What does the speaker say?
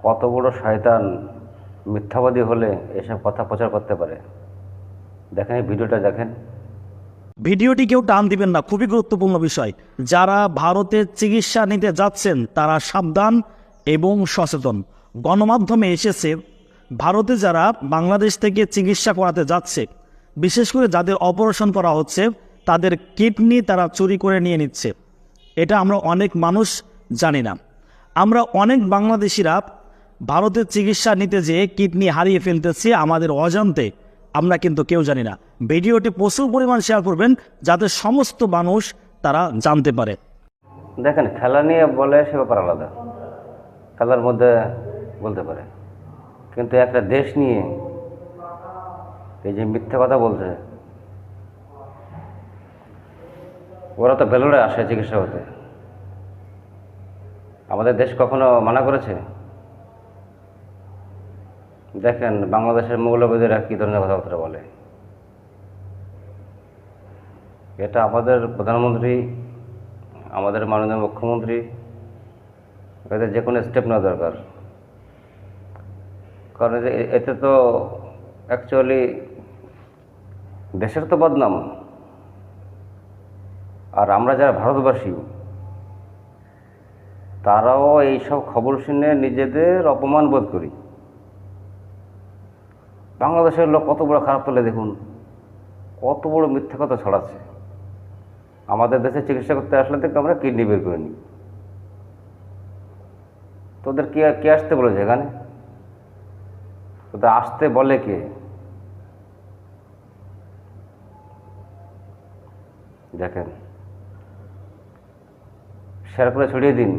কত বড় শয়তান মিথ্যাবাদী হলে এসব কথা প্রচার করতে পারে। দেখেন, এই ভিডিওটা দেখেন। ভিডিওটি কেউ টান দিবেন না, খুবই গুরুত্বপূর্ণ বিষয়। যারা ভারতে চিকিৎসা নিতে যাচ্ছেন তারা সাবধান এবং সচেতন। গণমাধ্যমে এসেছে ভারতে যারা বাংলাদেশ থেকে চিকিৎসা করাতে যাচ্ছে, বিশেষ করে যাদের অপারেশন করা হচ্ছে, তাদের কিডনি তারা চুরি করে নিয়ে নিচ্ছে। এটা আমরা অনেক মানুষ জানি না। আমরা অনেক বাংলাদেশিরা ভারতের চিকিৎসা নিতে যেয়ে কিডনি হারিয়ে ফেলতেছি আমাদের অজান্তে, আমরা কিন্তু কেউ জানি না। ভিডিওটি প্রচুর পরিমাণ শেয়ার করবেন যাতে সমস্ত মানুষ তারা জানতে পারে। দেখেন, খেলা নিয়ে বলে সে ব্যাপার আলাদা, খেলার মধ্যে বলতে পারে, কিন্তু একটা দেশ নিয়ে এই যে মিথ্যা কথা বলছে, ওরা তো বেলুড়ে আসে চিকিৎসা হতে। আমাদের দেশ কখনো মানা করেছে? দেখেন বাংলাদেশের মৌলবাদীরা কী ধরনের কথাবার্তা বলে। এটা আমাদের প্রধানমন্ত্রী, আমাদের মাননীয় মুখ্যমন্ত্রী, এদের যে কোনো স্টেপ নেওয়া দরকার। কারণ এতে তো অ্যাকচুয়ালি দেশের তো বদনাম, আর আমরা যারা ভারতবাসী তারাও এইসব খবর শুনে নিজেদের অপমান বোধ করি। বাংলাদেশের লোক কত বড় খারাপ তোলে দেখুন, কত বড় মিথ্যা কথা ছড়াচ্ছে। আমাদের দেশে চিকিৎসা করতে আসলে থেকে আমরা কিডনি বের করে নিই। তোদের কে আসতে বলেছে এখানে? তোদের আসতে বলে কে? দেখেন, শেয়ার করে ছড়িয়ে দিন।